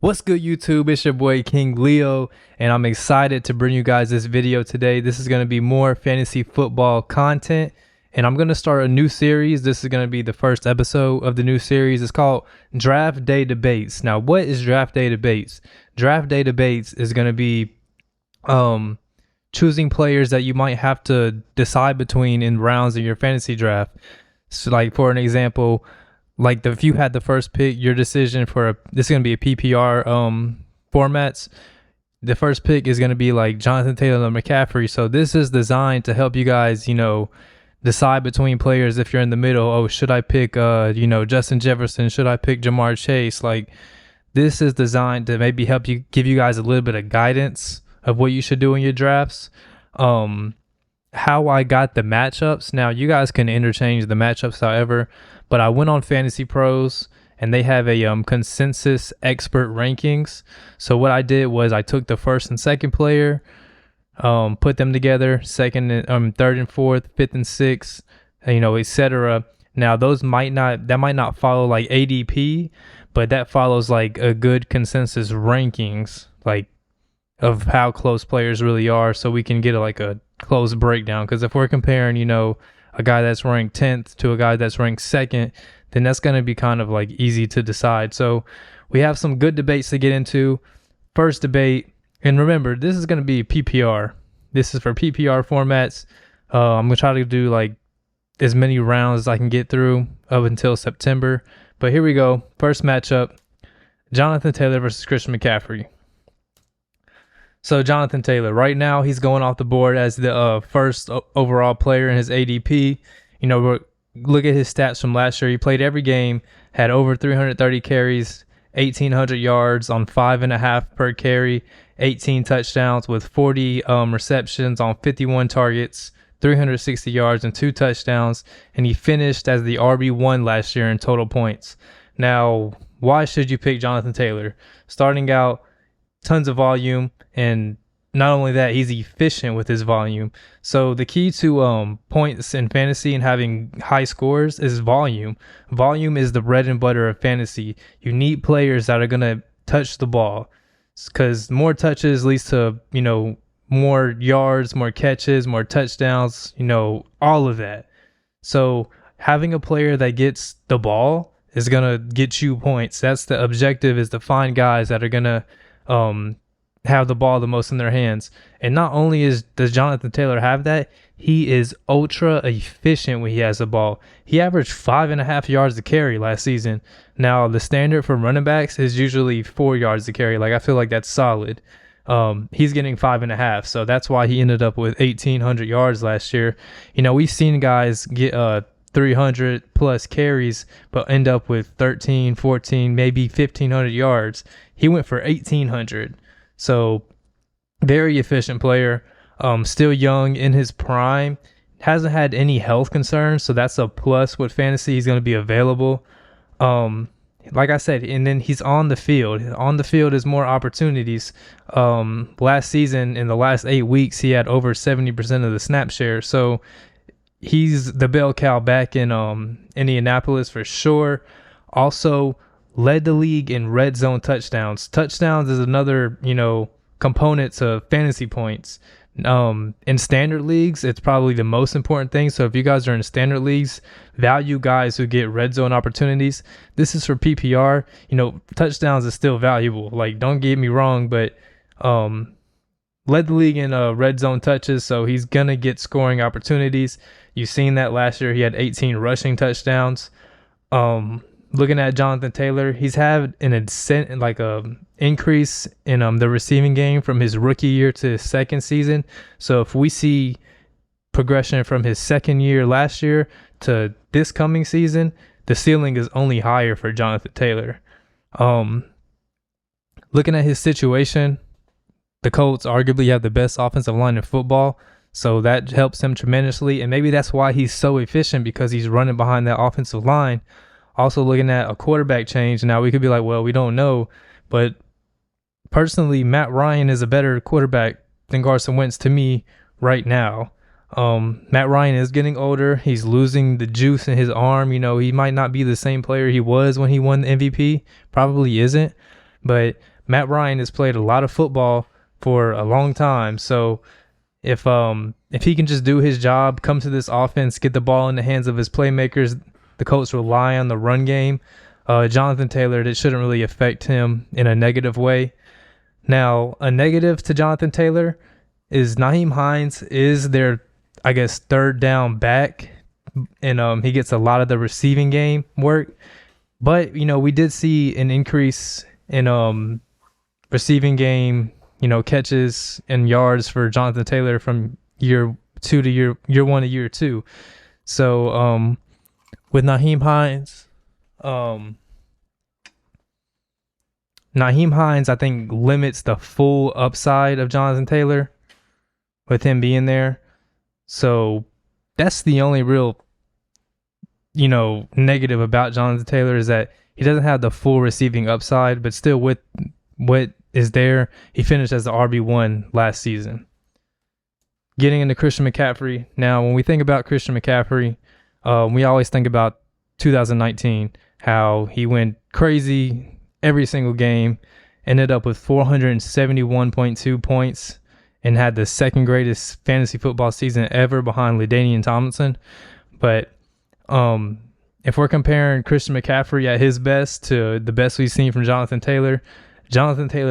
What's good, YouTube? It's your boy King Leo, and I'm excited to bring you guys this video today. This is going to be more fantasy football content, and I'm going to start a new series. This is going to be the first episode of the new series. It's called Draft Day Debates. Now, what is Draft Day Debates? Draft Day Debates is going to be choosing players that you might have to decide between in rounds in your fantasy draft. So, like, for an example, like if you had the first pick, your decision for this is going to be a PPR formats. The first pick is going to be like Jonathan Taylor or McCaffrey. So this is designed to help you guys, decide between players if you're in the middle. Oh, should I pick, Justin Jefferson? Should I pick Jamar Chase? Like, this is designed to maybe help you, give you guys a little bit of guidance of what you should do in your drafts. How I got the matchups. Now, you guys can interchange the matchups however, but I went on Fantasy Pros and they have a consensus expert rankings. So what I did was I took the first and second player, put them together, second and third and fourth, fifth and sixth, etc. Now those might not follow like ADP, but that follows like a good consensus rankings, like of how close players really are, so we can get a close breakdown. Because if we're comparing, a guy that's ranked 10th to a guy that's ranked 2nd, then that's going to be kind of like easy to decide. So we have some good debates to get into. First debate, and remember, this is going to be PPR. This is for PPR formats. I'm going to try to do like as many rounds as I can get through up until September. But here we go. First matchup, Jonathan Taylor versus Christian McCaffrey. So Jonathan Taylor, right now he's going off the board as the first overall player in his ADP. Look at his stats from last year. He played every game, had over 330 carries, 1,800 yards on 5.5 per carry, 18 touchdowns with 40 receptions on 51 targets, 360 yards and 2 touchdowns, and he finished as the RB1 last year in total points. Now, why should you pick Jonathan Taylor? Starting out, tons of volume, and not only that, he's efficient with his volume. So the key to points in fantasy and having high scores is volume. Volume is the bread and butter of fantasy. You need players that are going to touch the ball, because more touches leads to, more yards, more catches, more touchdowns, all of that. So having a player that gets the ball is going to get you points. That's the objective, is to find guys that are going to have the ball the most in their hands. And not only does Jonathan Taylor have that, he is ultra efficient when he has the ball. He averaged 5.5 yards to carry last season. Now the standard for running backs is usually 4 yards to carry. Like, I feel like that's solid. He's getting 5.5, so that's why he ended up with 1,800 yards last year. We've seen guys get 300 plus carries but end up with 13, 14, maybe 1,500 yards. He went for 1,800. So very efficient player, still young, in his prime, hasn't had any health concerns. So that's a plus with fantasy. He's going to be available. Like I said, and then he's on the field. On the field is more opportunities. Last season, in the last 8 weeks, he had over 70% of the snap share. So he's the bell cow back in Indianapolis for sure. Also led the league in red zone touchdowns. Touchdowns is another, component to fantasy points. In standard leagues, it's probably the most important thing. So if you guys are in standard leagues, value guys who get red zone opportunities. This is for PPR. Touchdowns is still valuable. Like, don't get me wrong, but led the league in red zone touches, so he's gonna get scoring opportunities. You've seen that last year. He had 18 rushing touchdowns. Looking at Jonathan Taylor, he's had an increase in the receiving game from his rookie year to his second season. So if we see progression from his second year last year to this coming season, the ceiling is only higher for Jonathan Taylor. Looking at his situation, the Colts arguably have the best offensive line in football, so that helps him tremendously. And maybe that's why he's so efficient, because he's running behind that offensive line. Also looking at a quarterback change. Now we could be like, well, we don't know. But personally, Matt Ryan is a better quarterback than Carson Wentz to me right now. Matt Ryan is getting older. He's losing the juice in his arm. He might not be the same player he was when he won the MVP. Probably isn't. But Matt Ryan has played a lot of football for a long time. So if he can just do his job, come to this offense, get the ball in the hands of his playmakers, the Colts rely on the run game. Jonathan Taylor, that shouldn't really affect him in a negative way. Now, a negative to Jonathan Taylor is Nyheim Hines is their, I guess, third down back, and he gets a lot of the receiving game work. But, we did see an increase in receiving game, catches and yards for Jonathan Taylor from year one to year two. So with Nyheim Hines, I think limits the full upside of Jonathan Taylor with him being there. So that's the only real, negative about Jonathan Taylor is that he doesn't have the full receiving upside, but still with what is there, he finished as the RB1 last season. Getting into Christian McCaffrey. Now, when we think about Christian McCaffrey, we always think about 2019, how he went crazy every single game, ended up with 471.2 points, and had the second greatest fantasy football season ever behind LaDainian Tomlinson. But if we're comparing Christian McCaffrey at his best to the best we've seen from Jonathan Taylor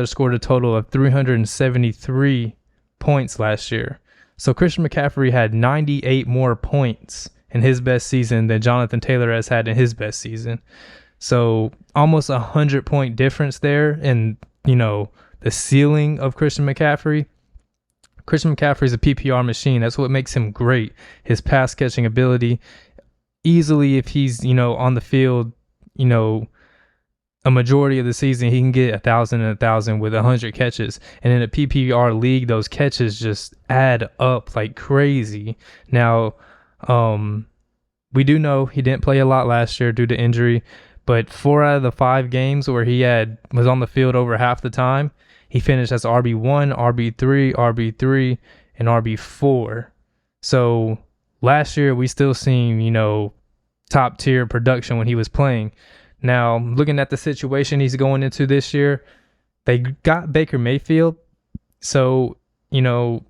scored a total of 373 points last year. So Christian McCaffrey had 98 more points in his best season than Jonathan Taylor has had in his best season. So almost 100-point difference there in, the ceiling of Christian McCaffrey. Christian McCaffrey is a PPR machine. That's what makes him great. His pass catching ability. Easily, if he's, on the field, a majority of the season, he can get 1,000 with 100 catches. And in a PPR league, those catches just add up like crazy. Now, we do know he didn't play a lot last year due to injury, but 4 out of the 5 games where he was on the field over half the time, he finished as RB1, RB3, and RB4. So last year, we still seen, top tier production when he was playing. Now, looking at the situation he's going into this year, they got Baker Mayfield. So, Baker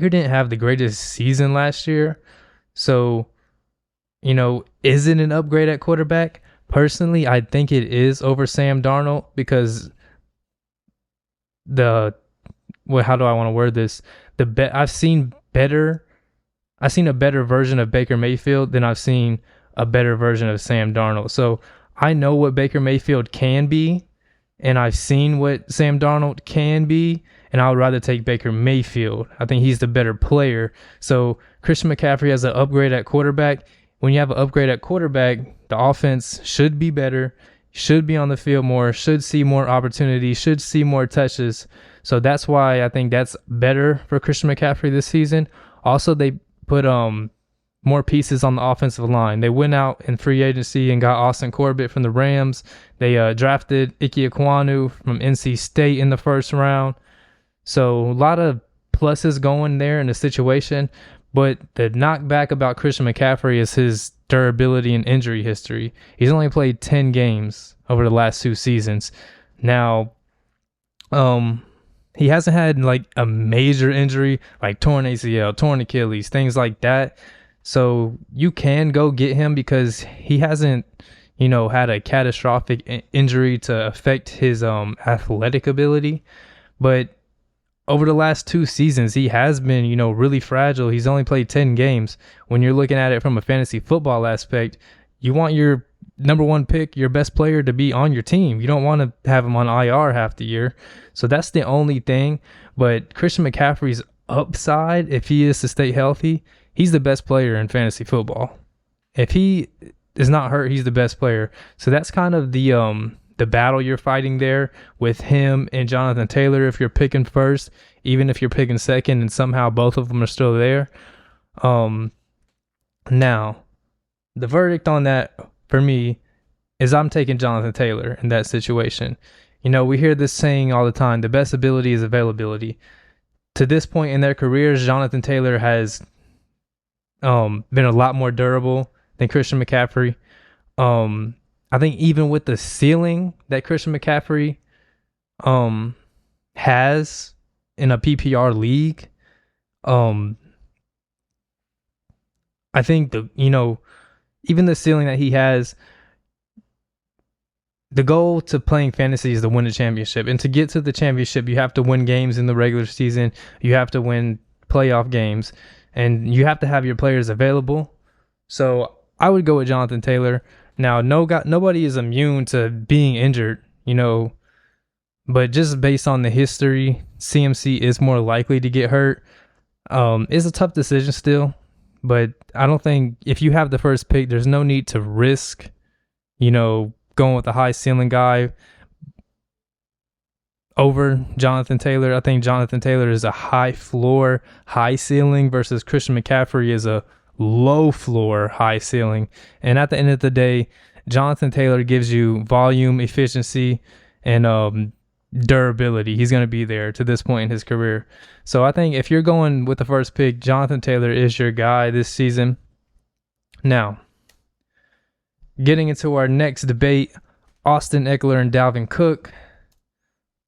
didn't have the greatest season last year. So, is it an upgrade at quarterback? Personally, I think it is over Sam Darnold because how do I want to word this? I've seen a better version of Baker Mayfield than I've seen a better version of Sam Darnold. So I know what Baker Mayfield can be, and I've seen what Sam Darnold can be, and I would rather take Baker Mayfield. I think he's the better player. So Christian McCaffrey has an upgrade at quarterback. When you have an upgrade at quarterback, the offense should be better, should be on the field more, should see more opportunities, should see more touches. So that's why I think that's better for Christian McCaffrey this season. Also, they put more pieces on the offensive line. They went out in free agency and got Austin Corbett from the Rams. They drafted Ike Ekwonu from NC State in the first round. So a lot of pluses going there in the situation. But the knockback about Christian McCaffrey is his durability and injury history. He's only played 10 games over the last 2 seasons. Now, he hasn't had like a major injury like torn ACL, torn Achilles, things like that. So you can go get him because he hasn't, had a catastrophic injury to affect his athletic ability. But over the last 2 seasons, he has been, really fragile. He's only played 10 games. When you're looking at it from a fantasy football aspect, you want your number 1 pick, your best player, to be on your team. You don't want to have him on IR half the year. So that's the only thing. But Christian McCaffrey's upside, if he is to stay healthy, he's the best player in fantasy football. If he is not hurt, he's the best player. So that's kind of the battle you're fighting there with him and Jonathan Taylor if you're picking first, even if you're picking second and somehow both of them are still there. Now, the verdict on that for me is I'm taking Jonathan Taylor in that situation. We hear this saying all the time, the best ability is availability. To this point in their careers, Jonathan Taylor has been a lot more durable than Christian McCaffrey. I think even with the ceiling that Christian McCaffrey has in a PPR league, I think even the ceiling that he has, the goal to playing fantasy is to win a championship. And to get to the championship, you have to win games in the regular season. You have to win playoff games. And you have to have your players available. So I would go with Jonathan Taylor. Now, nobody is immune to being injured, but just based on the history, CMC is more likely to get hurt. It's a tough decision still, but I don't think if you have the first pick, there's no need to risk, going with a high ceiling guy over Jonathan Taylor. I think Jonathan Taylor is a high floor, high ceiling versus Christian McCaffrey is a low floor, high ceiling. And at the end of the day, Jonathan Taylor gives you volume, efficiency, and durability. He's going to be there to this point in his career. So I think if you're going with the first pick, Jonathan Taylor is your guy this season. Now, getting into our next debate, Austin Ekeler and Dalvin Cook.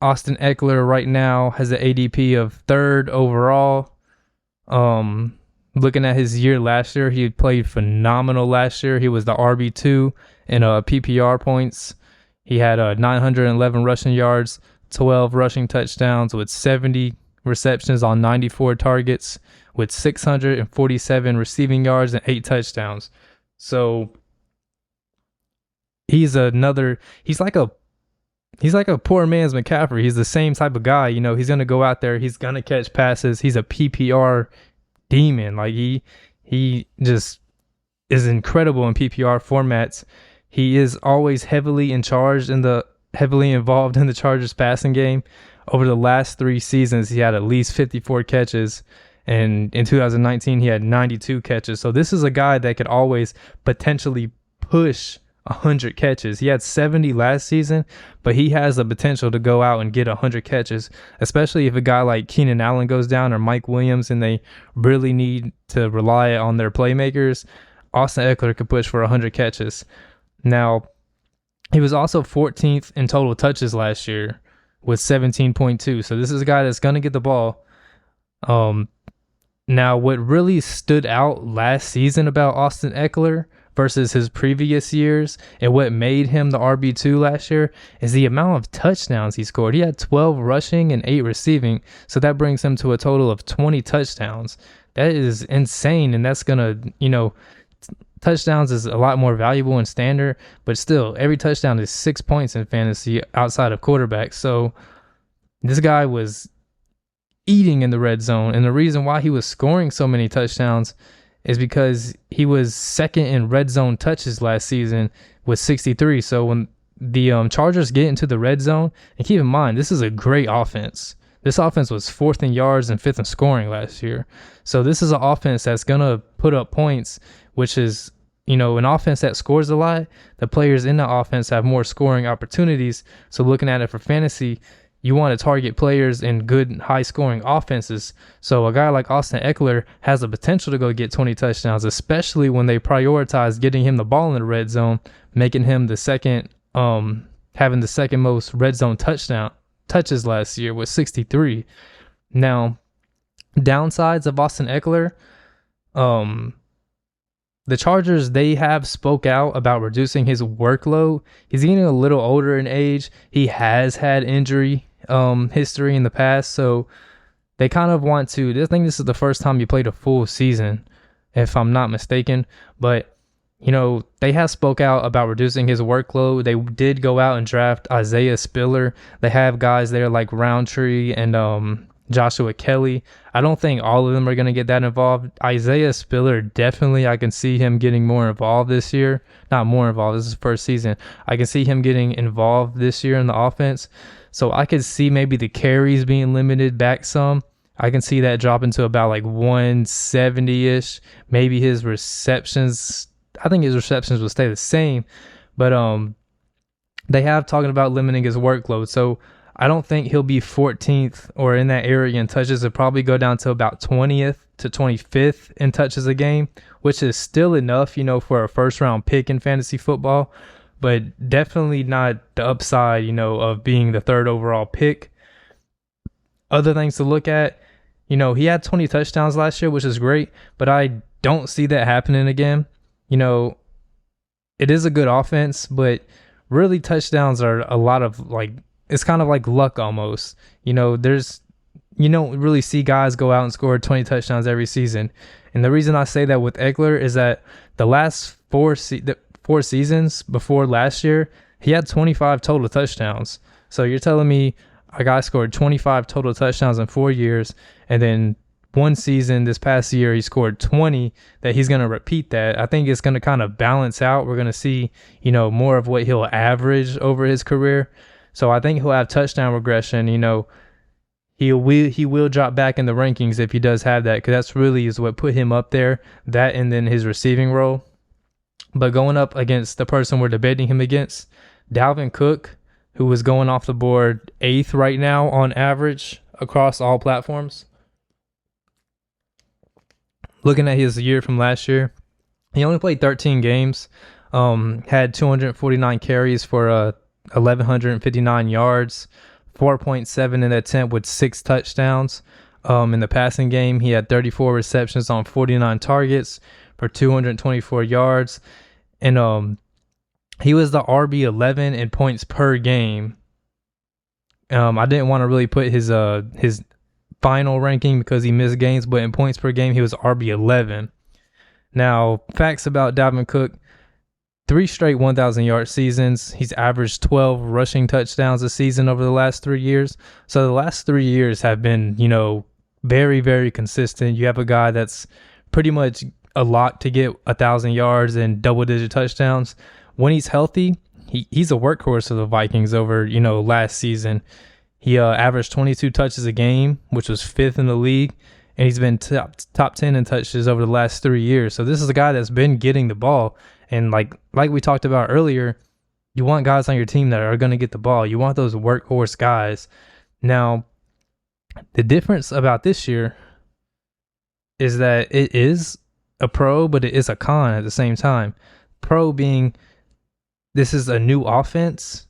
Austin Ekeler right now has an ADP of 3rd overall. Looking at his year last year, he played phenomenal last year. He was the RB2 in PPR points. He had 911 rushing yards, 12 rushing touchdowns with 70 receptions on 94 targets with 647 receiving yards and 8 touchdowns. So he's like a poor man's McCaffrey. He's the same type of guy. He's going to go out there. He's going to catch passes. He's a PPR demon. Like he just is incredible in PPR formats. He is always heavily involved in the Chargers passing game. Over the last 3 seasons, he had at least 54 catches. And in 2019, he had 92 catches. So this is a guy that could always potentially push 100 catches. He had 70 last season, but he has the potential to go out and get 100 catches, especially if a guy like Keenan Allen goes down or Mike Williams and they really need to rely on their playmakers. Austin Ekeler could push for 100 catches. Now, he was also 14th in total touches last year with 17.2. So this is a guy that's going to get the ball. Now, what really stood out last season about Austin Ekeler versus his previous years and what made him the RB2 last year is the amount of touchdowns he scored. He had 12 rushing and 8 receiving, so that brings him to a total of 20 touchdowns. That is insane, and that's going to, touchdowns is a lot more valuable in standard, but still, every touchdown is 6 points in fantasy outside of quarterbacks. So this guy was eating in the red zone, and the reason why he was scoring so many touchdowns is because he was second in red zone touches last season with 63. So when the Chargers get into the red zone, and keep in mind, this is a great offense. This offense was 4th in yards and 5th in scoring last year. So this is an offense that's going to put up points, which is, an offense that scores a lot. The players in the offense have more scoring opportunities. So looking at it for fantasy, you want to target players in good, high-scoring offenses. So a guy like Austin Ekeler has the potential to go get 20 touchdowns, especially when they prioritize getting him the ball in the red zone, making him the second, having the second most red zone touches last year with 63. Now, downsides of Austin Ekeler, the Chargers, they have spoke out about reducing his workload. He's getting a little older in age. He has had injury history in the past, so they kind of want to. I think this is the first time he played a full season, if I'm not mistaken. But they have spoke out about reducing his workload. They did go out and draft Isaiah Spiller. They have guys there like Roundtree and Joshua Kelly. I don't think all of them are going to get that involved. Isaiah Spiller, definitely, I can see him getting more involved this year. Not more involved, this is his first season. I can see him getting involved this year in the offense. So I could see maybe the carries being limited back some. I can see that dropping to about like 170-ish. Maybe his receptions, I think his receptions will stay the same. But they have talking about limiting his workload. So I don't think he'll be 14th or in that area in touches. It'll probably go down to about 20th to 25th in touches a game, which is still enough, for a first-round pick in fantasy football. but definitely not the upside, of being the third overall pick. Other things to look at, he had 20 touchdowns last year, which is great, but I don't see that happening again. It is a good offense, but really touchdowns are a lot of it's kind of like luck almost. You don't really see guys go out and score 20 touchdowns every season. And the reason I say that with Ekeler is that the last four seasons before last year, he had 25 total touchdowns. So you're telling me a guy scored 25 total touchdowns in 4 years, and then one season this past year he scored 20, that he's going to repeat that. I think it's going to kind of balance out. We're going to see, more of what he'll average over his career. So I think he'll have touchdown regression. He will drop back in the rankings if he does have that, because that's really is what put him up there, that and then his receiving role. But going up against the person we're debating him against, Dalvin Cook, who is going off the board 8th right now on average across all platforms. Looking at his year from last year, he only played 13 games, had 249 carries for 1,159 yards, 4.7 in attempt with 6 touchdowns. In the passing game, he had 34 receptions on 49 targets for 224 yards. And he was the RB11 in points per game. I didn't want to really put his final ranking because he missed games, but in points per game, he was RB11. Now, facts about Dalvin Cook: 3 straight 1,000-yard seasons. He's averaged 12 rushing touchdowns a season over the last 3 years. So the last 3 years have been, very, very consistent. You have a guy that's pretty much a lock to get 1,000 yards and double-digit touchdowns. When he's healthy, he's a workhorse of the Vikings over, last season. He averaged 22 touches a game, which was 5th in the league. And he's been top 10 in touches over the last 3 years. So this is a guy that's been getting the ball. And like we talked about earlier, you want guys on your team that are going to get the ball. You want those workhorse guys. Now, the difference about this year is that it is a pro, but it is a con at the same time. Pro being this is a new offense,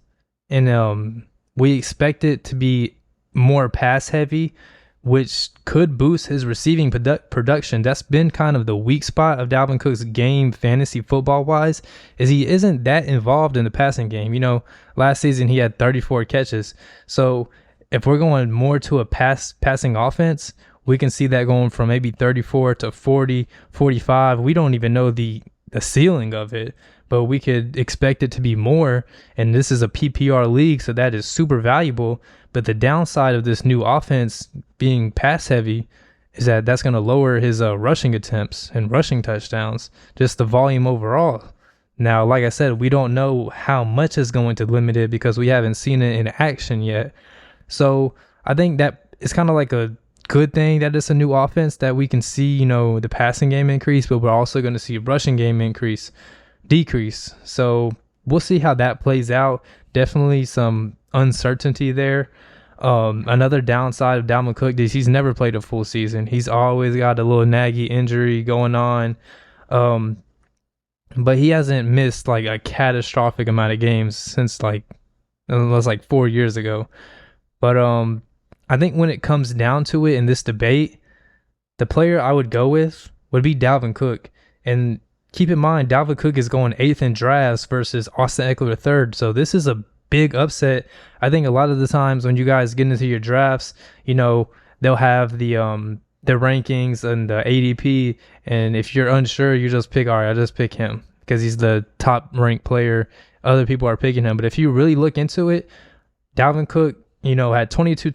and we expect it to be more pass heavy, which could boost his receiving production. That's been kind of the weak spot of Dalvin Cook's game, fantasy football-wise, is he isn't that involved in the passing game. Last season he had 34 catches. So if we're going more to a passing offense, we can see that going from maybe 34 to 40, 45. We don't even know the ceiling of it, but we could expect it to be more. And this is a PPR league, so that is super valuable. But the downside of this new offense being pass heavy is that that's going to lower his rushing attempts and rushing touchdowns, just the volume overall. Now, like I said, we don't know how much is going to limit it because we haven't seen it in action yet. So I think that it's kind of like a good thing that it's a new offense, that we can see, the passing game increase, but we're also going to see rushing game decrease. So we'll see how that plays out. Definitely some uncertainty there. Another downside of Dalvin Cook is he's never played a full season. He's always got a little naggy injury going on. But he hasn't missed like a catastrophic amount of games since it was 4 years ago. But I think when it comes down to it in this debate, the player I would go with would be Dalvin Cook. And keep in mind, Dalvin Cook is going 8th in drafts versus Austin Ekeler 3rd. So this is a big upset. I think a lot of the times when you guys get into your drafts, they'll have the rankings and the ADP. And if you're unsure, you just pick, all right, I'll just pick him because he's the top ranked player. Other people are picking him. But if you really look into it, Dalvin Cook, had 22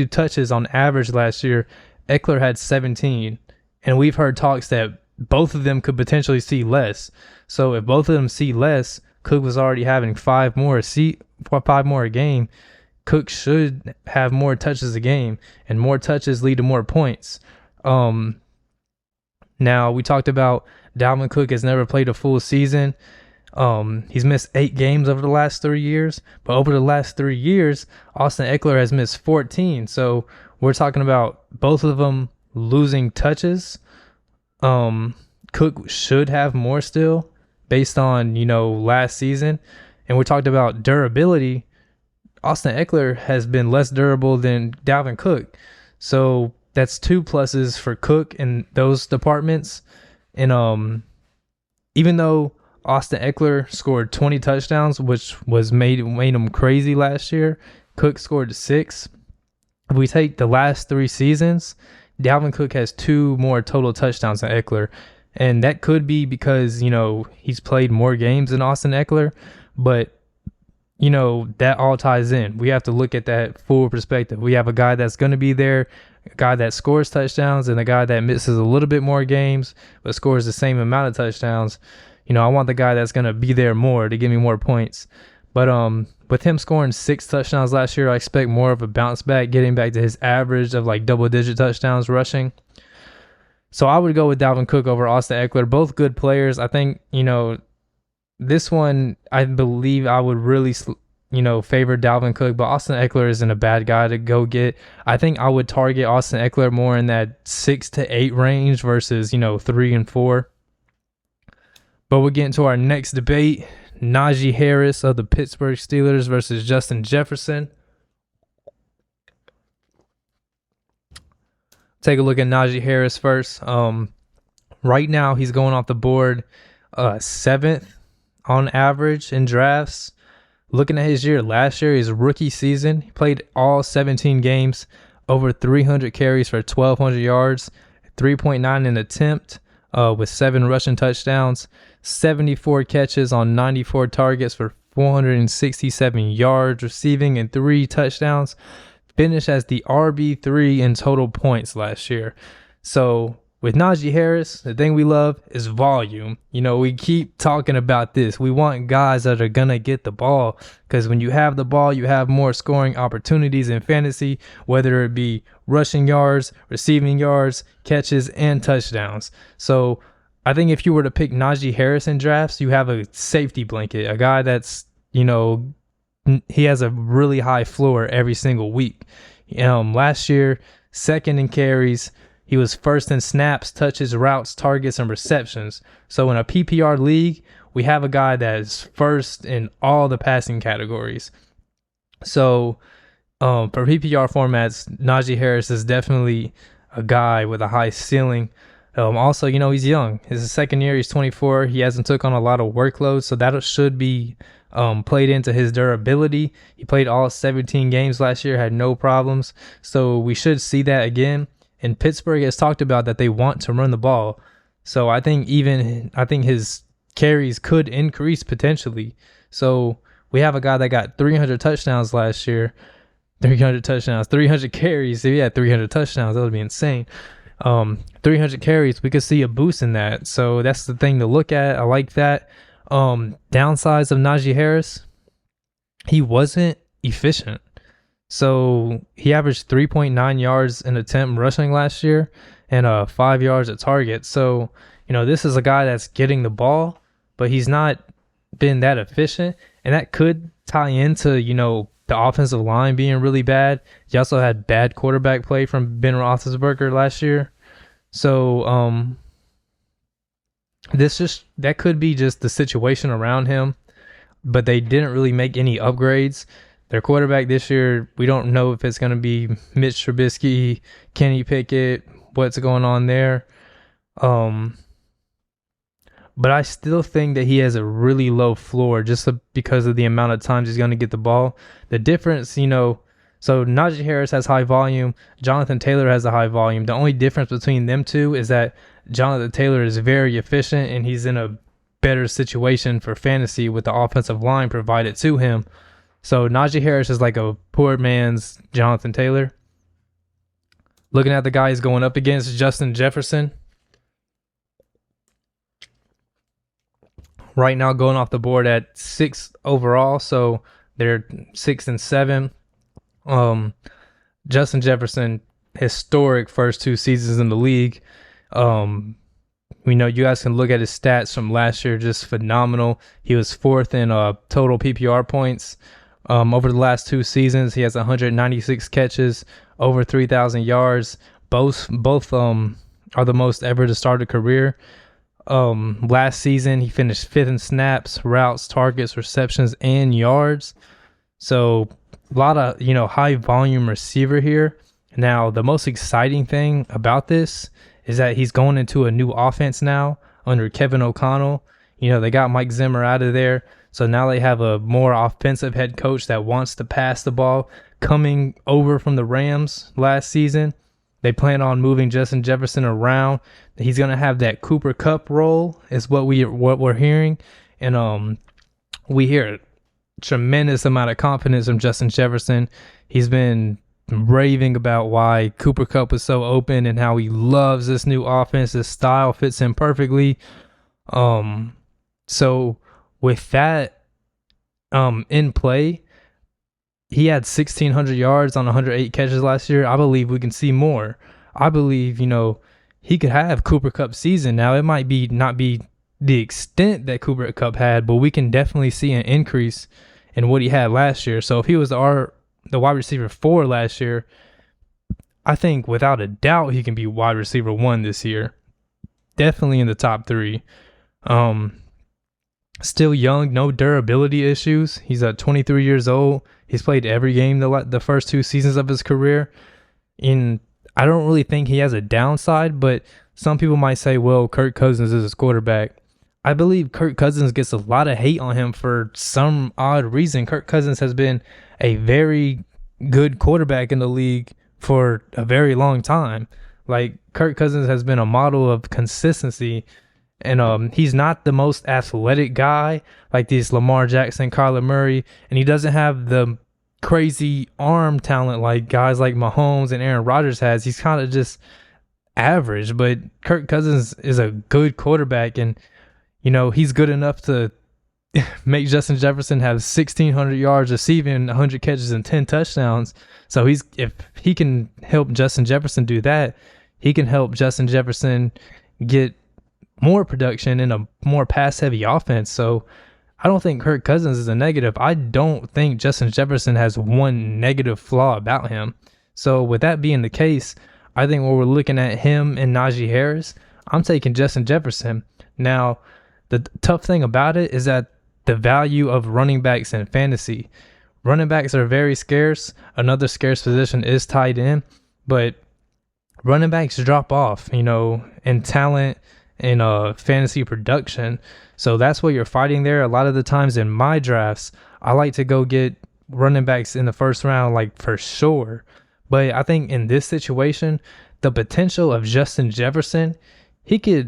touches on average last year. Ekeler had 17. And we've heard talks that both of them could potentially see less. So if both of them see less, Cook was already having 5 more a game. Cook should have more touches a game, and more touches lead to more points. Now, we talked about Dalvin Cook has never played a full season. He's missed 8 games over the last 3 years, but over the last 3 years, Austin Ekeler has missed 14. So we're talking about both of them losing touches. Cook should have more still. based on, last season, and we talked about durability, Austin Ekeler has been less durable than Dalvin Cook. So that's 2 pluses for Cook in those departments. And even though Austin Ekeler scored 20 touchdowns, which was made him crazy last year, Cook scored 6. If we take the last 3 seasons, Dalvin Cook has 2 more total touchdowns than Ekeler. And that could be because, he's played more games than Austin Ekeler. But, that all ties in. We have to look at that full perspective. We have a guy that's going to be there, a guy that scores touchdowns, and a guy that misses a little bit more games but scores the same amount of touchdowns. I want the guy that's going to be there more to give me more points. But with him scoring 6 touchdowns last year, I expect more of a bounce back, getting back to his average of like double-digit touchdowns rushing. So I would go with Dalvin Cook over Austin Ekeler. Both good players. I think, this one, I believe I would really, favor Dalvin Cook, but Austin Ekeler isn't a bad guy to go get. I think I would target Austin Ekeler more in that 6 to 8 range versus, 3 and 4. But we'll get into our next debate. Najee Harris of the Pittsburgh Steelers versus Justin Jefferson. Take a look at Najee Harris first. Right now, he's going off the board 7th on average in drafts. Looking at his year, last year, his rookie season, he played all 17 games, over 300 carries for 1,200 yards, 3.9 an attempt with 7 rushing touchdowns, 74 catches on 94 targets for 467 yards receiving and 3 touchdowns. Finished as the RB3 in total points last year. So with Najee Harris, the thing we love is volume. We keep talking about this. We want guys that are going to get the ball, because when you have the ball, you have more scoring opportunities in fantasy, whether it be rushing yards, receiving yards, catches, and touchdowns. So I think if you were to pick Najee Harris in drafts, you have a safety blanket, a guy that's, he has a really high floor every single week. Last year, 2nd in carries. He was 1st in snaps, touches, routes, targets, and receptions. So in a PPR league, we have a guy that is 1st in all the passing categories. So for PPR formats, Najee Harris is definitely a guy with a high ceiling. Also, he's young. His 2nd year, he's 24. He hasn't took on a lot of workload, so that should be played into his durability. He played all 17 games last year, had no problems. So we should see that again. And Pittsburgh has talked about that they want to run the ball. So I think his carries could increase potentially. So we have a guy that got 300 touchdowns last year. 300 touchdowns, 300 carries. If he had 300 touchdowns, that would be insane. 300 carries, we could see a boost in that. So that's the thing to look at. I like that. Downsides of Najee Harris, he wasn't efficient. So he averaged 3.9 yards an attempt rushing last year and 5 yards at target. So, this is a guy that's getting the ball, but he's not been that efficient. And that could tie into, the offensive line being really bad. He also had bad quarterback play from Ben Roethlisberger last year. So that could be just the situation around him, but they didn't really make any upgrades. Their quarterback this year, we don't know if it's going to be Mitch Trubisky, Kenny Pickett, what's going on there. But I still think that he has a really low floor just because of the amount of times he's going to get the ball. The difference, so Najee Harris has high volume. Jonathan Taylor has a high volume. The only difference between them two is that Jonathan Taylor is very efficient and he's in a better situation for fantasy with the offensive line provided to him. So Najee Harris is like a poor man's Jonathan Taylor. Looking at the guy he's going up against, Justin Jefferson. Right now going off the board at 6th overall, so they're 6 and 7. Justin Jefferson, historic first 2 seasons in the league. We know you guys can look at his stats from last year, just phenomenal. He was 4th in total PPR points. Over the last 2 seasons, he has 196 catches, over 3,000 yards. Both are the most ever to start a career. Last season he finished 5th in snaps, routes, targets, receptions, and yards. So a lot of, high volume receiver here. Now, the most exciting thing about this is that he's going into a new offense now under Kevin O'Connell. They got Mike Zimmer out of there. So now they have a more offensive head coach that wants to pass the ball, coming over from the Rams last season. They plan on moving Justin Jefferson around. He's going to have that Cooper Kupp role is what we're hearing. And we hear tremendous amount of confidence from Justin Jefferson. He's been raving about why Cooper Kupp was so open and how he loves this new offense. His style fits him perfectly. So with that in play, he had 1,600 yards on 108 catches last year. I believe we can see more. I believe, he could have Cooper Kupp season. Now, it might not be the extent that Cooper Kupp had, but we can definitely see an increase in what he had last year. So if he was the wide receiver 4 last year, I think without a doubt he can be wide receiver 1 this year. Definitely in the top 3. Still young, no durability issues. He's 23 years old. He's played every game the first 2 seasons of his career. I don't really think he has a downside, but some people might say, well, Kirk Cousins is his quarterback. I believe Kirk Cousins gets a lot of hate on him for some odd reason. Kirk Cousins has been a very good quarterback in the league for a very long time. Like, Kirk Cousins has been a model of consistency. And he's not the most athletic guy like these Lamar Jackson, Kyler Murray, and he doesn't have the crazy arm talent like guys like Mahomes and Aaron Rodgers has. He's kind of just average, but Kirk Cousins is a good quarterback, and he's good enough to make Justin Jefferson have 1,600 yards receiving, 100 catches, and 10 touchdowns. So if he can help Justin Jefferson do that, he can help Justin Jefferson get more production in a more pass-heavy offense. So I don't think Kirk Cousins is a negative. I don't think Justin Jefferson has one negative flaw about him. So with that being the case, I think when we're looking at him and Najee Harris, I'm taking Justin Jefferson. Now, the tough thing about it is that the value of running backs in fantasy. Running backs are very scarce. Another scarce position is tight end, but running backs drop off, in talent and fantasy production. So that's what you're fighting there. A lot of the times in my drafts, I like to go get running backs in the first round, like for sure. But I think in this situation, the potential of Justin Jefferson, he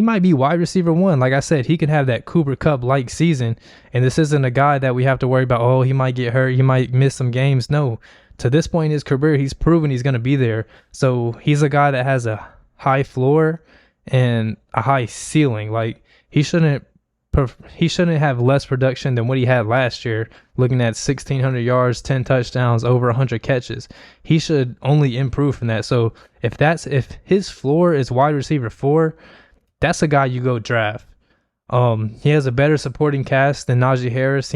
might be wide receiver 1. Like I said, he could have that Cooper Kupp-like season. And this isn't a guy that we have to worry about, oh, he might get hurt, he might miss some games. No, to this point in his career, he's proven he's going to be there. So he's a guy that has a high floor and a high ceiling. Like, he shouldn't have less production than what he had last year, looking at 1,600 yards, 10 touchdowns, over 100 catches. He should only improve from that. So if his floor is wide receiver 4, that's a guy you go draft. He has a better supporting cast than Najee Harris.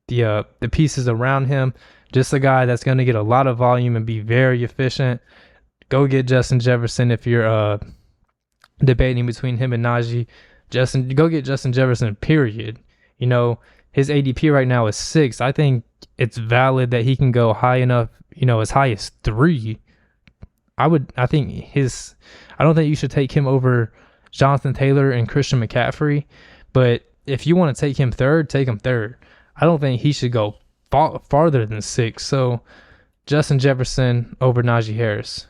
The pieces around him, just a guy that's going to get a lot of volume and be very efficient. Go get Justin Jefferson if you're debating between him and Najee. Go get Justin Jefferson, period. His ADP right now is 6. I think it's valid that he can go high enough, as high as 3. I don't think you should take him over Jonathan Taylor and Christian McCaffrey, but if you want to take him 3rd, take him 3rd. I don't think he should go farther than 6. So Justin Jefferson over Najee Harris.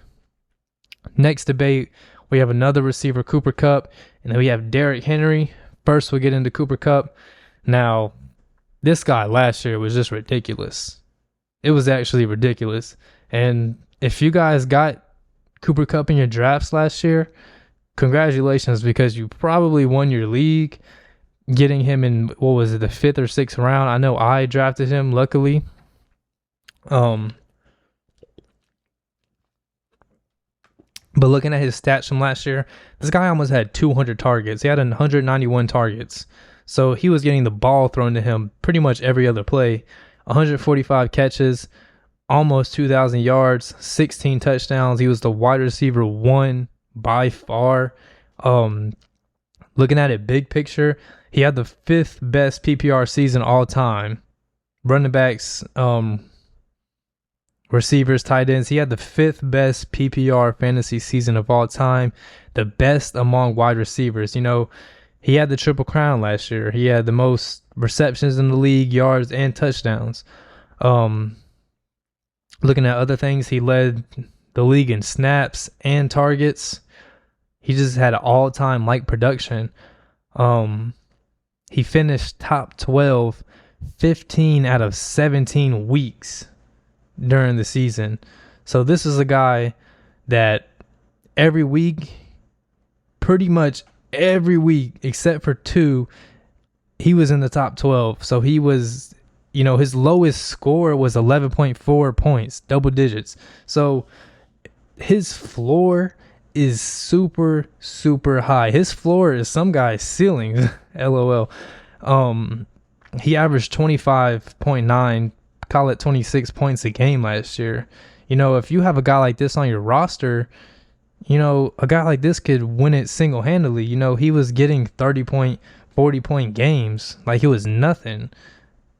Next debate, we have another receiver, Cooper Kupp, and then we have Derrick Henry. First, we'll get into Cooper Kupp. Now, this guy last year was just ridiculous. It was actually ridiculous. And if you guys got Cooper Kupp in your drafts last year, congratulations, because you probably won your league getting him in, the 5th or 6th round. I know I drafted him, luckily. But looking at his stats from last year, this guy almost had 200 targets. He had 191 targets. So he was getting the ball thrown to him pretty much every other play. 145 catches, almost 2,000 yards, 16 touchdowns. He was the wide receiver 1 by far. Looking at it big picture, he had the 5th best PPR season all time. Running backs, receivers, tight ends. He had the 5th best PPR fantasy season of all time. The best among wide receivers. He had the Triple Crown last year. He had the most receptions in the league, yards, and touchdowns. Looking at other things, he led the league in snaps and targets. He just had an all-time production. He finished top 12 15 out of 17 weeks during the season. So this is a guy that every week, pretty much every week except for 2, he was in the top 12. So he was, his lowest score was 11.4 points, double digits. So his floor is super, super high. His floor is some guy's ceiling. LOL. He averaged 25.9, call it 26 points a game last year. If you have a guy like this on your roster, a guy like this could win it single-handedly. He was getting 30-point, 40-point games like it was nothing.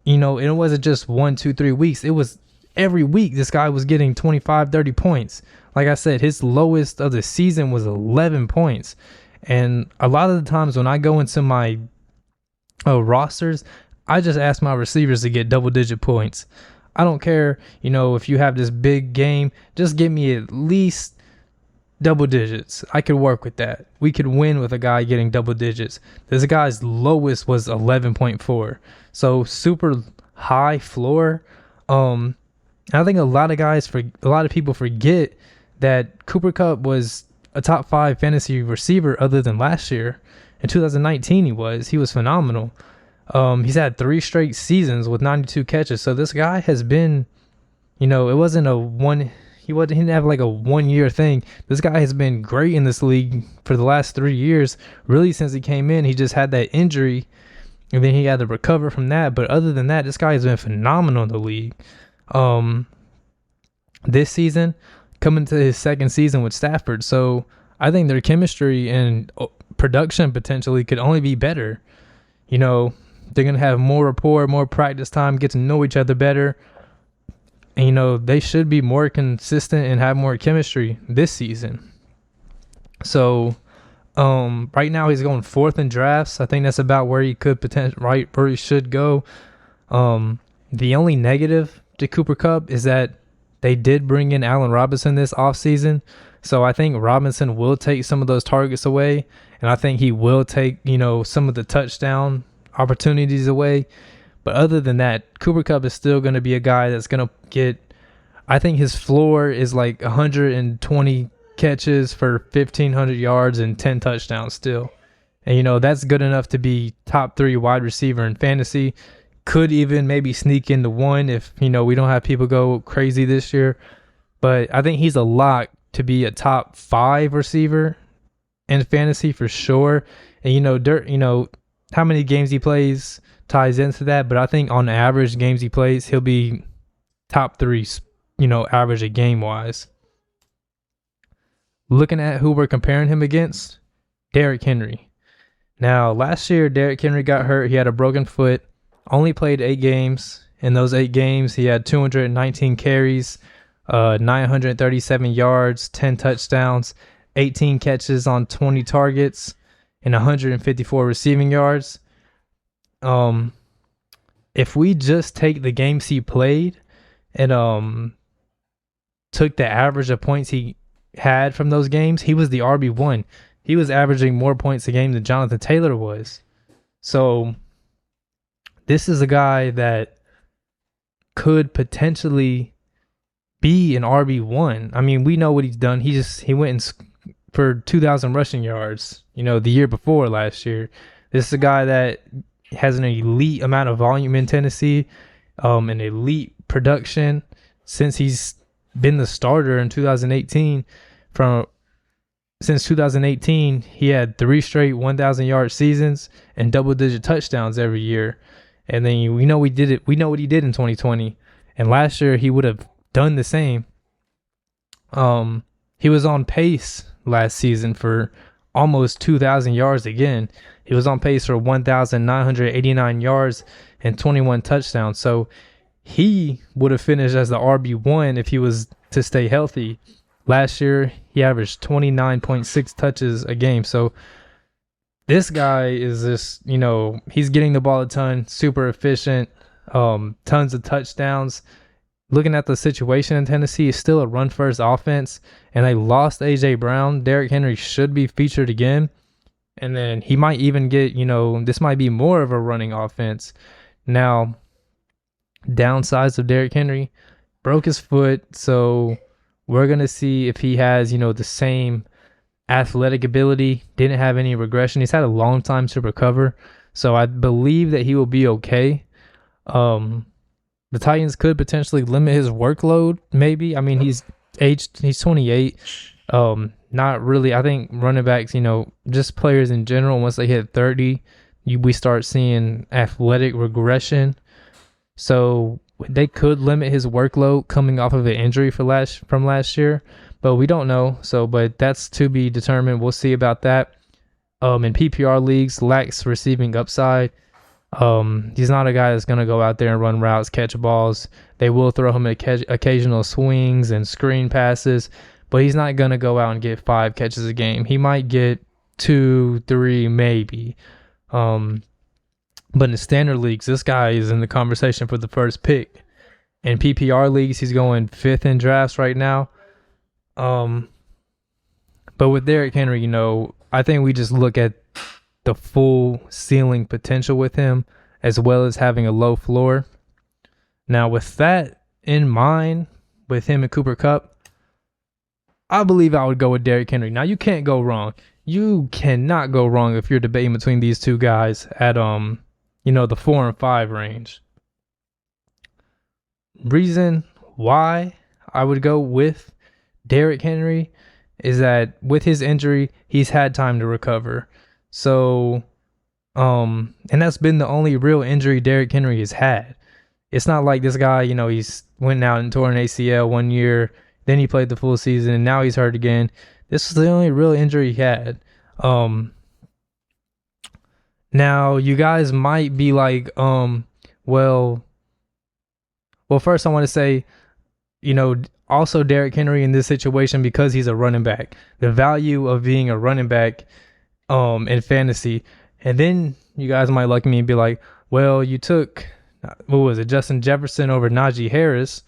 And it wasn't just 1, 2, 3 weeks. It was every week this guy was getting 25, 30 points. Like I said, his lowest of the season was 11 points. And a lot of the times when I go into my rosters, I just ask my receivers to get double-digit points. I don't care, if you have this big game, just give me at least double digits. I could work with that. We could win with a guy getting double digits. This guy's lowest was 11.4. So super high floor. I think a lot of people forget that Cooper Kupp was a top 5 fantasy receiver other than last year. In 2019 he was phenomenal. He's had 3 straight seasons with 92 catches. So this guy has been, it wasn't he didn't have like a 1-year thing. This guy has been great in this league for the last 3 years. Really, since he came in, he just had that injury and then he had to recover from that. But other than that, this guy has been phenomenal in the league. This season, coming to his 2nd season with Stafford. So I think their chemistry and production potentially could only be better. They're going to have more rapport, more practice time, get to know each other better. And, they should be more consistent and have more chemistry this season. So, right now he's going 4th in drafts. I think that's about where he could where he should go. The only negative to Cooper Kupp is that they did bring in Allen Robinson this offseason. So I think Robinson will take some of those targets away. And I think he will take, some of the touchdown opportunities away. But other than that, Cooper Kupp is still going to be a guy that's going to get, I think his floor is like 120 catches for 1,500 yards and 10 touchdowns still. And, that's good enough to be top 3 wide receiver in fantasy. Could even maybe sneak into 1 if, we don't have people go crazy this year. But I think he's a lock to be a top 5 receiver in fantasy for sure. And, how many games he plays ties into that. But I think on average games he plays, he'll be top 3, average a game-wise. Looking at who we're comparing him against, Derrick Henry. Now, last year, Derrick Henry got hurt. He had a broken foot. Only played 8 games. In those 8 games, he had 219 carries, 937 yards, 10 touchdowns, 18 catches on 20 targets, and 154 receiving yards. If we just take the games he played and took the average of points he had from those games, he was the RB1. He was averaging more points a game than Jonathan Taylor was. So this is a guy that could potentially be an RB1. I mean, we know what he's done. He went for 2,000 rushing yards, the year before last year. This is a guy that has an elite amount of volume in Tennessee, an elite production since he's been the starter in 2018. Since 2018, he had 3 straight 1,000-yard seasons and double-digit touchdowns every year. And then we know what he did in 2020. And last year he would have done the same. He was on pace last season for almost 2,000 yards again. He was on pace for 1,989 yards and 21 touchdowns. So he would have finished as the RB1 if he was to stay healthy. Last year, he averaged 29.6 touches a game. So this guy is just, he's getting the ball a ton, super efficient, tons of touchdowns. Looking at the situation in Tennessee, it's still a run-first offense, and they lost A.J. Brown. Derrick Henry should be featured again, and then he might even get, this might be more of a running offense. Now, downsides of Derrick Henry, broke his foot, so we're going to see if he has, the same athletic ability, didn't have any regression. He's had a long time to recover, so I believe that he will be okay. The Titans could potentially limit his workload, maybe. I mean, he's 28. Not really. I think running backs, just players in general, once they hit 30, we start seeing athletic regression. So they could limit his workload coming off of an injury from last year, but we don't know. But that's to be determined. We'll see about that. In PPR leagues, lacks receiving upside. He's not a guy that's going to go out there and run routes, catch balls. They will throw him occasional swings and screen passes, but he's not going to go out and get 5 catches a game. He might get 2, 3, maybe. But in standard leagues, this guy is in the conversation for the first pick. In PPR leagues, he's going 5th in drafts right now. But with Derrick Henry, I think we just look at the full ceiling potential with him, as well as having a low floor. Now, with that in mind, with him and Cooper Kupp, I believe I would go with Derrick Henry. Now, you can't go wrong. You cannot go wrong if you're debating between these two guys at the 4 and 5 range. Reason why I would go with Derrick Henry is that with his injury, he's had time to recover. So, and that's been the only real injury Derrick Henry has had. It's not like this guy, he's went out and tore an ACL one year, then he played the full season, and now he's hurt again. This is the only real injury he had. Now, you guys might be like, well, first I want to say, also Derrick Henry in this situation, because he's a running back, the value of being a running back in fantasy. And then you guys might look at me and be like, well, you took, Justin Jefferson over Najee Harris.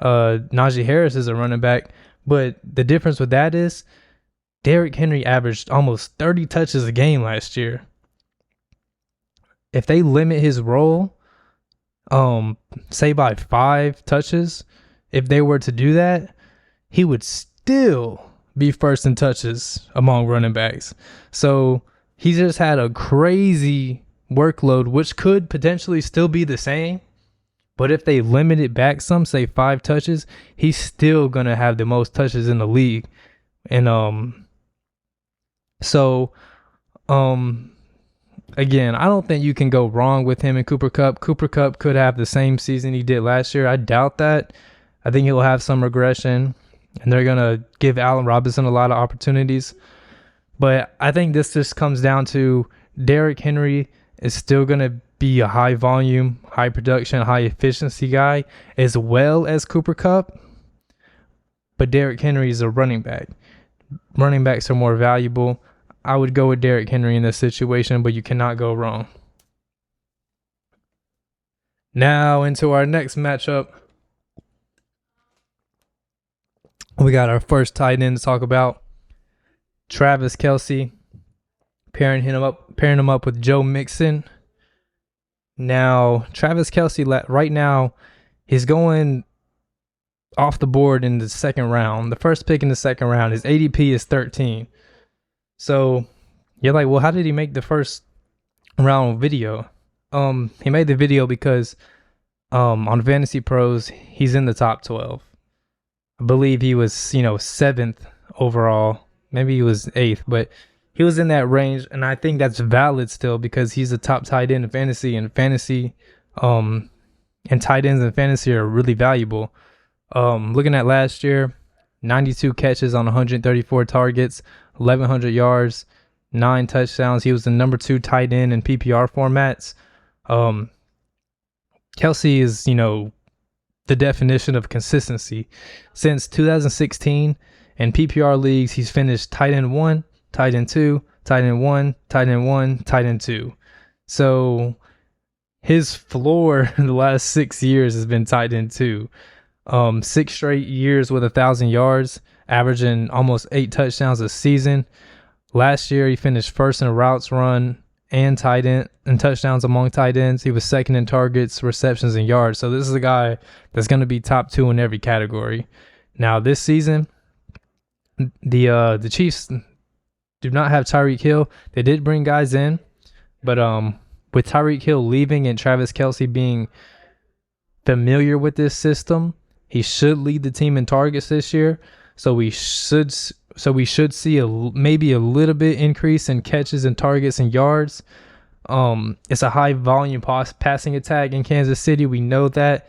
Najee Harris is a running back, but the difference with that is Derrick Henry averaged almost 30 touches a game last year. If they limit his role, say by 5 touches, if they were to do that, he would still be first in touches among running backs. So he just had a crazy workload, which could potentially still be the same. But if they limit it back some, say 5 touches, he's still going to have the most touches in the league. And again, I don't think you can go wrong with him and Cooper Kupp. Cooper Kupp could have the same season he did last year. I doubt that. I think he'll have some regression, and they're going to give Allen Robinson a lot of opportunities. But I think this just comes down to Derrick Henry is still going to be a high volume, high production, high efficiency guy, as well as Cooper Kupp. But Derrick Henry is a running back. Running backs are more valuable. I would go with Derrick Henry in this situation, but you cannot go wrong. Now into our next matchup. We got our first tight end to talk about. Travis Kelce, pairing him up with Joe Mixon. Now, Travis Kelce right now, he's going off the board in the second round. The first pick in the second round, his ADP is 13. So you're like, well, how did he make the first round video? He made the video because on Fantasy Pros, he's in the top 12. I believe he was, 7th overall. Maybe he was 8th, but he was in that range, and I think that's valid still because he's a top tight end in fantasy, and tight ends in fantasy are really valuable. Looking at last year, 92 catches on 134 targets, 1,100 yards, 9 touchdowns. He was the number 2 tight end in PPR formats. Kelce is, the definition of consistency. Since 2016 in PPR leagues, he's finished tight end 1, tight end 2, tight end 1, tight end 1, tight end 2. So his floor in the last 6 years has been tight end 2. 6 straight years with 1,000 yards, averaging almost 8 touchdowns a season. Last year, he finished first in routes run and tight end and touchdowns among tight ends. He was second in targets, receptions, and yards. So this is a guy that's going to be top 2 in every category. Now this season, the Chiefs do not have Tyreek Hill. They did bring guys in, but with Tyreek Hill leaving and Travis Kelce being familiar with this system, he should lead the team in targets this year. So we should see maybe a little bit increase in catches and targets and yards. It's a high volume passing attack in Kansas City. We know that.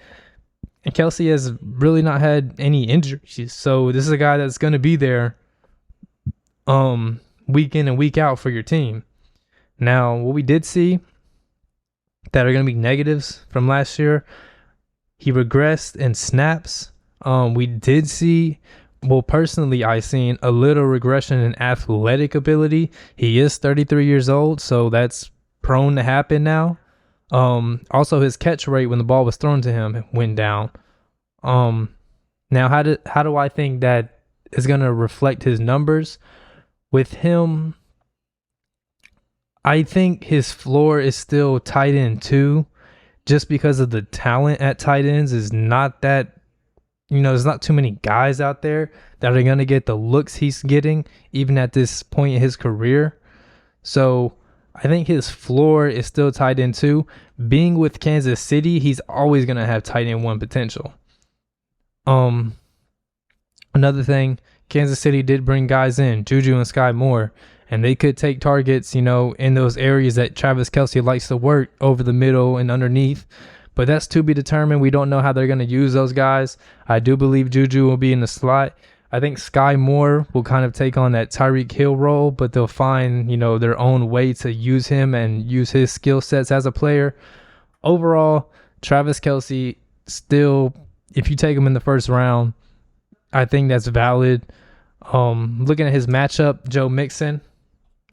And Kelce has really not had any injuries. So this is a guy that's going to be there week in and week out for your team. Now, what we did see that are going to be negatives from last year, he regressed in snaps. We did see, personally, I seen a little regression in athletic ability. He is 33 years old, so that's prone to happen now. Also, his catch rate when the ball was thrown to him went down. Now, how do I think that is going to reflect his numbers? With him, I think his floor is still tight end 2, just because of the talent at tight ends is not that, there's not too many guys out there that are going to get the looks he's getting, even at this point in his career. So I think his floor is still tight end 2. Being with Kansas City, he's always going to have tight end 1 potential. Another thing, Kansas City did bring guys in, Juju and Sky Moore, and they could take targets, in those areas that Travis Kelce likes to work over the middle and underneath. But that's to be determined. We don't know how they're going to use those guys. I do believe Juju will be in the slot. I think Sky Moore will kind of take on that Tyreek Hill role, but they'll find, their own way to use him and use his skill sets as a player. Overall, Travis Kelce still, if you take him in the first round, I think that's valid. Looking at his matchup, Joe Mixon,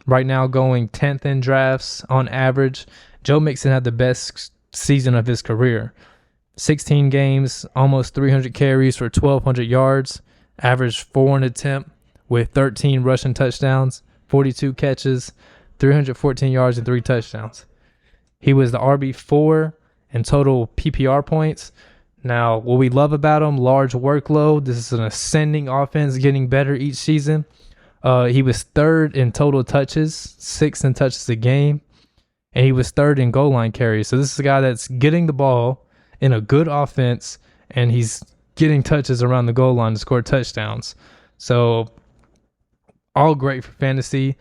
right now going 10th in drafts on average. Joe Mixon had the best season of his career. 16 games, almost 300 carries for 1,200 yards, averaged 4 an attempt with 13 rushing touchdowns, 42 catches, 314 yards, and 3 touchdowns. He was the RB4 in total PPR points. Now, what we love about him, large workload. This is an ascending offense, getting better each season. He was 3rd in total touches, 6th in touches a game, and he was 3rd in goal line carries. So this is a guy that's getting the ball in a good offense, and he's getting touches around the goal line to score touchdowns. So all great for fantasy.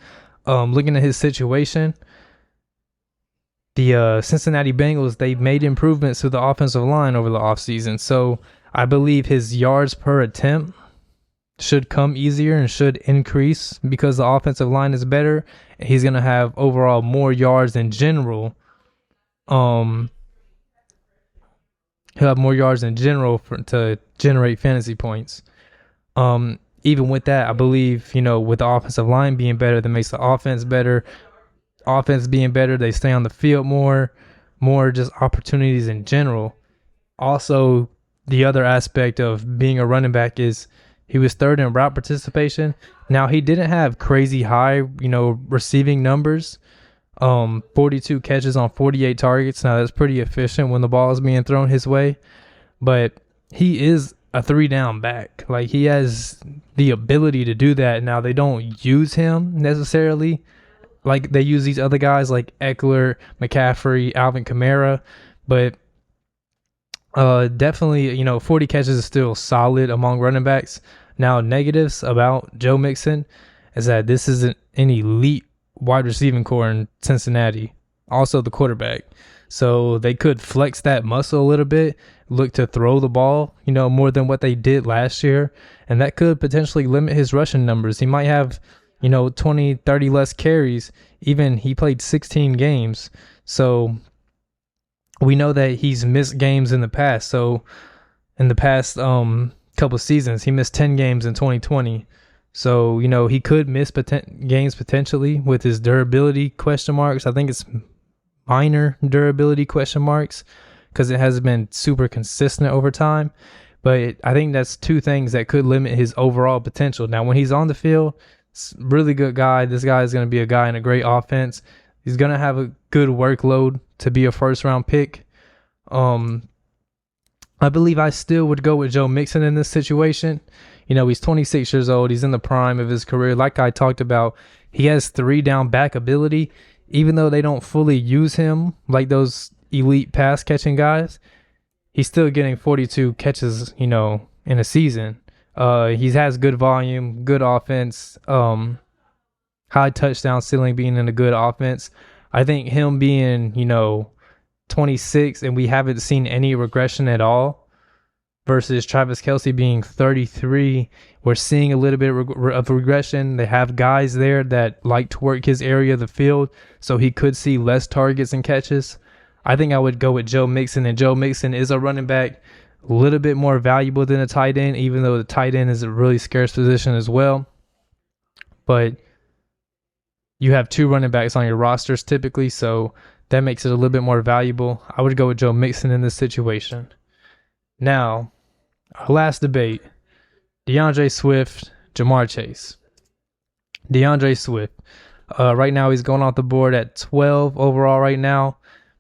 Looking at his situation, the Cincinnati Bengals, they made improvements to the offensive line over the offseason. So I believe his yards per attempt should come easier and should increase because the offensive line is better. He's going to have overall more yards in general. He'll have more yards in general to generate fantasy points. Even with that, I believe, with the offensive line being better, that makes the offense better. Offense being better, they stay on the field more just opportunities in general. Also, the other aspect of being a running back is he was 3rd in route participation. Now, he didn't have crazy high, receiving numbers. 42 catches on 48 targets. Now, that's pretty efficient when the ball is being thrown his way. But he is a 3-down back. Like, he has the ability to do that. Now, they don't use him necessarily like they use these other guys like Ekeler, McCaffrey, Alvin Kamara. But definitely, 40 catches is still solid among running backs. Now, negatives about Joe Mixon is that this isn't an elite wide receiving core in Cincinnati. Also, the quarterback. So they could flex that muscle a little bit, look to throw the ball, more than what they did last year. And that could potentially limit his rushing numbers. He might have 20, 30 less carries. Even he played 16 games. So we know that he's missed games in the past. So in the past couple seasons, he missed 10 games in 2020. So, he could miss games potentially with his durability question marks. I think it's minor durability question marks because it hasn't been super consistent over time. But I think that's two things that could limit his overall potential. Now, when he's on the field, it's a really good guy. This guy is going to be a guy in a great offense. He's going to have a good workload to be a first-round pick. I believe I still would go with Joe Mixon in this situation. He's 26 years old. He's in the prime of his career. Like I talked about, he has 3-down back ability. Even though they don't fully use him like those elite pass-catching guys, he's still getting 42 catches, in a season. He has good volume, good offense, high touchdown ceiling being in a good offense. I think him being, 26 and we haven't seen any regression at all versus Travis Kelce being 33. We're seeing a little bit of regression. They have guys there that like to work his area of the field, so he could see less targets and catches. I think I would go with Joe Mixon, and Joe Mixon is a running back, a little bit more valuable than a tight end, even though the tight end is a really scarce position as well. But you have 2 running backs on your rosters typically, so that makes it a little bit more valuable. I would go with Joe Mixon in this situation. Now, our last debate, DeAndre Swift, Jamar Chase. DeAndre Swift. Right now, he's going off the board at 12 overall right now.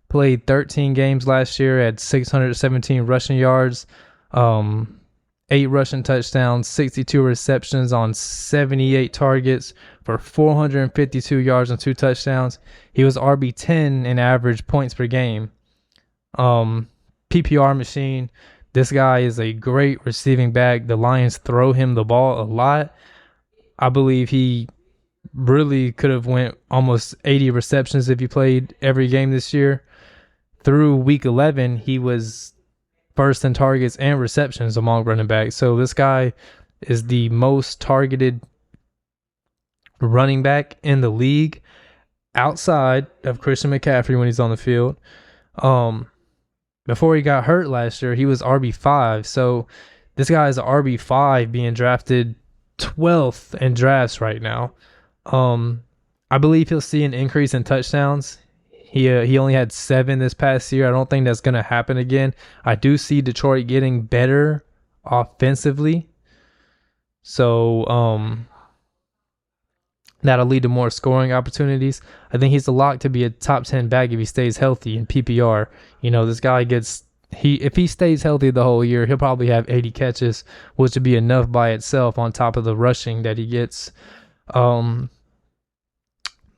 Played 13 games last year at 617 rushing yards, 8 rushing touchdowns, 62 receptions on 78 targets for 452 yards and 2 touchdowns. He was RB10 in average points per game. PPR machine. This guy is a great receiving back. The Lions throw him the ball a lot. I believe he really could have went almost 80 receptions if he played every game this year. Through week 11, he was first in targets and receptions among running backs. So this guy is the most targeted running back in the league outside of Christian McCaffrey when he's on the field. Before he got hurt last year, he was RB5. So this guy is an RB5 being drafted 12th in drafts right now. I believe he'll see an increase in touchdowns. He only had 7 this past year. I don't think that's going to happen again. I do see Detroit getting better offensively. So that'll lead to more scoring opportunities. I think he's a lock to be a top 10 back if he stays healthy in PPR. This guy if he stays healthy the whole year, he'll probably have 80 catches, which would be enough by itself on top of the rushing that he gets.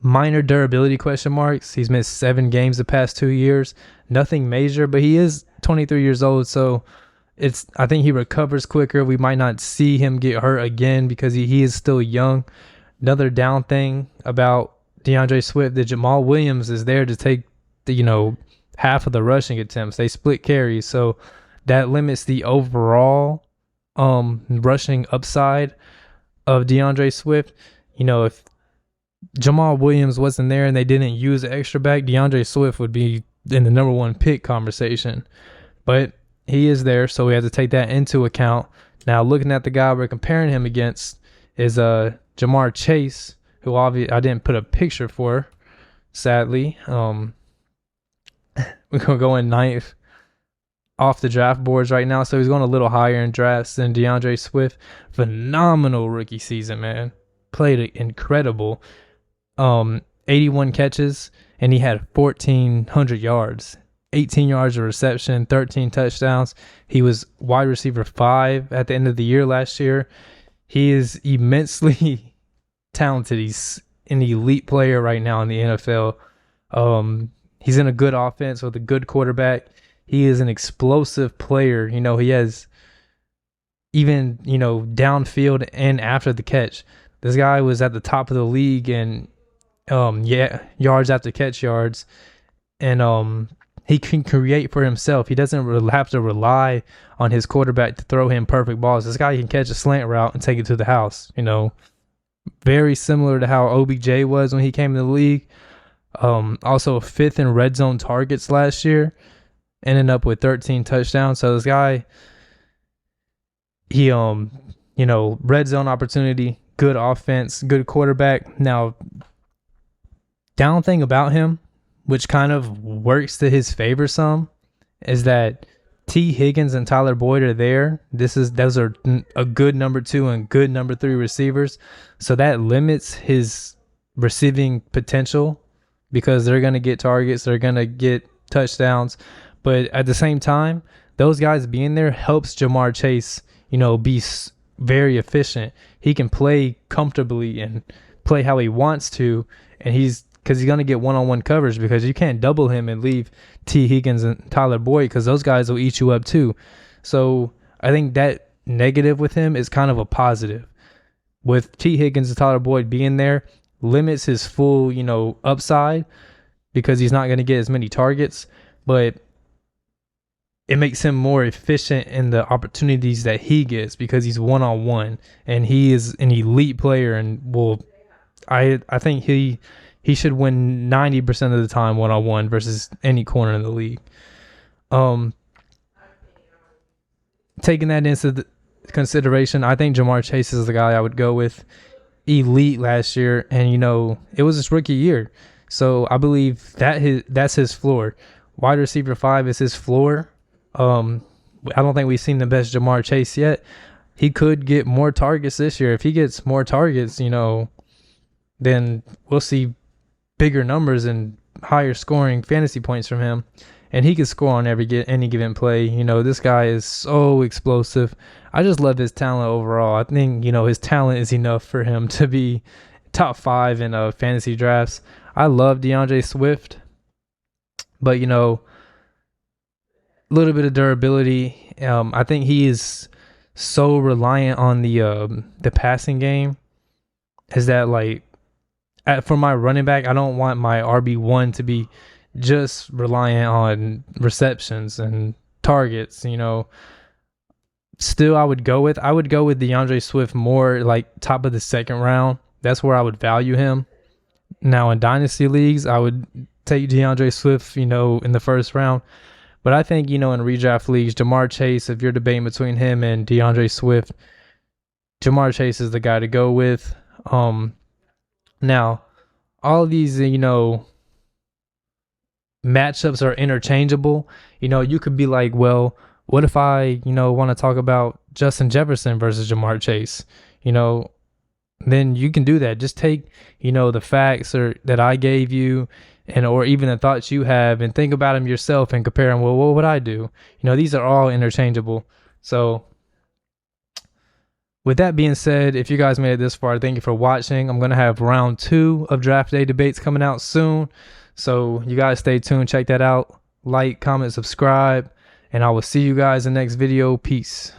Minor durability question marks. He's missed 7 games the past 2 years. Nothing major, but he is 23 years old, so I think he recovers quicker. We might not see him get hurt again because he is still young. Another down thing about DeAndre Swift, that Jamal Williams is there to take the, half of the rushing attempts. They split carries, so that limits the overall rushing upside of DeAndre Swift. If Jamal Williams wasn't there and they didn't use the extra back, DeAndre Swift would be in the number 1 pick conversation. But he is there, so we have to take that into account. Now, looking at the guy we're comparing him against is Jamar Chase, who obviously I didn't put a picture for, sadly. We're going to go in 9th off the draft boards right now, so he's going a little higher in drafts than DeAndre Swift. Phenomenal rookie season, man. Played incredible. 81 catches, and he had 1,400 yards. 18 yards of reception, 13 touchdowns. He was wide receiver 5 at the end of the year last year. He is immensely talented. He's an elite player right now in the NFL. He's in a good offense with a good quarterback. He is an explosive player. He has even, downfield and after the catch. This guy was at the top of the league in yards after catch yards. And he can create for himself. He doesn't have to rely on his quarterback to throw him perfect balls. This guy can catch a slant route and take it to the house. very similar to how OBJ was when he came in the league. Also 5th in red zone targets last year, ending up with 13 touchdowns. So this guy, he red zone opportunity, good offense, good quarterback. Now, down thing about him, which kind of works to his favor some, is that T. Higgins and Tyler Boyd are there. Those are a good number 2 and good number 3 receivers. So that limits his receiving potential because they're going to get targets, they're going to get touchdowns. But at the same time, those guys being there helps Jamar Chase, be very efficient. He can play comfortably and play how he wants to, and because he's going to get one-on-one coverage because you can't double him and leave T. Higgins and Tyler Boyd because those guys will eat you up too. So I think that negative with him is kind of a positive. With T. Higgins and Tyler Boyd being there, limits his full, upside because he's not going to get as many targets, but it makes him more efficient in the opportunities that he gets because he's one-on-one and he is an elite player and I think he should win 90% of the time one-on-one versus any corner in the league. Taking that into consideration, I think Jamar Chase is the guy I would go with. Elite last year, and it was his rookie year, so I believe that's his floor. Wide receiver 5 is his floor. I don't think we've seen the best Jamar Chase yet. He could get more targets this year. If he gets more targets, then we'll see bigger numbers and higher scoring fantasy points from him, and he can score on any given play. This guy is so explosive. I just love his talent overall. I think his talent is enough for him to be top 5 in fantasy drafts. I love DeAndre Swift, but a little bit of durability. I think he is so reliant on the passing game. Is that for my running back, I don't want my RB1 to be just reliant on receptions and targets. Still, I would go with DeAndre Swift more top of the 2nd round. That's where I would value him. Now in dynasty leagues, I would take DeAndre Swift, in the 1st round. But I think, in redraft leagues, Jamar Chase, if you're debating between him and DeAndre Swift, Jamar Chase is the guy to go with. Now, all of these, matchups are interchangeable. You could be like, well, what if I, want to talk about Justin Jefferson versus Jamar Chase? Then you can do that. Just take, the facts that I gave you or even the thoughts you have and think about them yourself and compare them. Well, what would I do? These are all interchangeable. So with that being said, if you guys made it this far, thank you for watching. I'm going to have round 2 of draft day debates coming out soon. So you guys stay tuned. Check that out. Like, comment, subscribe. And I will see you guys in the next video. Peace.